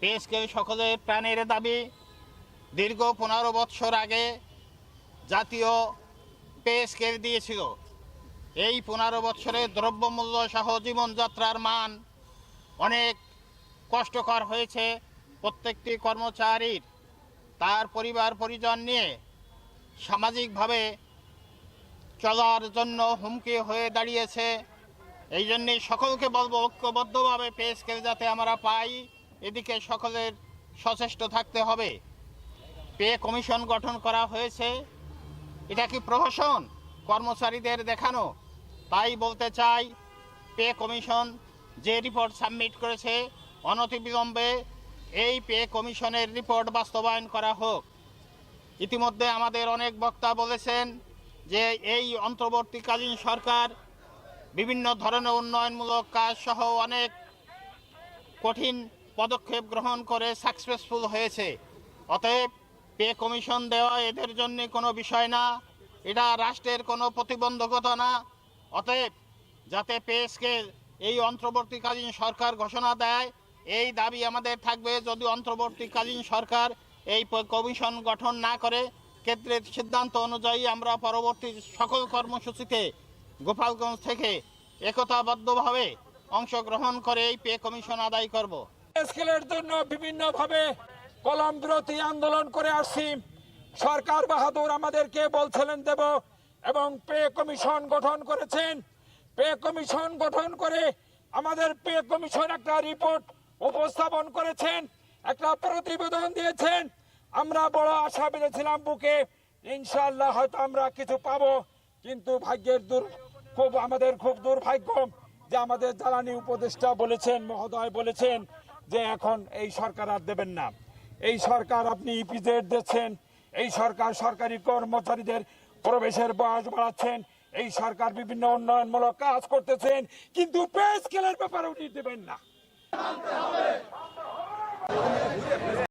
Pay scale সকলের প্রাণের দাবি। দীর্ঘ 15 বৎসর আগে জাতীয় পে স্কেল দিয়েছিল। এই 15 বৎসরে দ্রব্যমূল্য সহ জীবনযাত্রার মান অনেক কষ্টকর হয়েছে প্রত্যেকটি কর্মচারীর। তার পরিবার পরিজন নিয়ে সামাজিকভাবে চলার জন্য হুমকি হয়ে দাঁড়িয়েছে। এই জন্যেই সকলকে বলবো, ঐক্যবদ্ধভাবে পে স্কেল যাতে আমরা পাই, এদিকে সকলের সচেষ্ট থাকতে হবে। পে কমিশন গঠন করা হয়েছে, এটা কি প্রহসন কর্মচারীদের দেখানো? তাই বলতে চাই, পে কমিশন যে রিপোর্ট সাবমিট করেছে অনতিবিলম্বে এই পে কমিশনের রিপোর্ট বাস্তবায়ন করা হোক। ইতিমধ্যে আমাদের অনেক বক্তা বলেছেন যে এই অন্তর্বর্তীকালীন সরকার বিভিন্ন ধরনের উন্নয়নমূলক কাজ সহ অনেক কঠিন পদক্ষেপ গ্রহণ করে সাকসেসফুল হয়েছে। অতএব পে কমিশন দেওয়া এদের জন্য কোনো বিষয় না, এটা রাষ্ট্রের কোনো প্রতিবন্ধকতা না। অতএব যাতে পে স্কেল এই অন্তর্বর্তীকালীন সরকার ঘোষণা দেয়, এই দাবি আমাদের থাকবে। যদি অন্তর্বর্তীকালীন সরকার এই কমিশন গঠন না করে, কেন্দ্রের সিদ্ধান্ত অনুযায়ী আমরা পরবর্তী সকল কর্মসূচিতে গোপালগঞ্জ থেকে একতাবদ্ধভাবে অংশগ্রহণ করে এই পে কমিশন আদায় করব। স্কেলের জন্য বিভিন্নভাবে কলম বিরতি আন্দোলন করে আসছি। সরকার বাহাদুর আমাদেরকে বলছিলেন দেব, এবং পে কমিশন গঠন করেছেন। পে কমিশন গঠন করে আমাদের পে কমিশন একটা রিপোর্ট উপস্থাপন করেছেন, একটা প্রতিবেদন দিয়েছেন। আমরা বড় আশা বেঁধেছিলাম বুকে, ইনশাআল্লাহ হয়তো আমরা কিছু পাবো। কিন্তু আমাদের খুব দুর্ভাগ্য যে আমাদের জ্বালানি উপদেষ্টা বলেছেন, মহোদয় বলেছেন যে এখন এই সরকার আর দেবেন না। এই সরকার আপনি ইপিজেড দিচ্ছেন, এই সরকার সরকারি কর্মচারীদের প্রবেশের বয়স বাড়াচ্ছেন, এই সরকার বিভিন্ন উন্নয়নমূলক কাজ করতেছেন, কিন্তু পে স্কেলের ব্যাপারে উনি দেবেন না।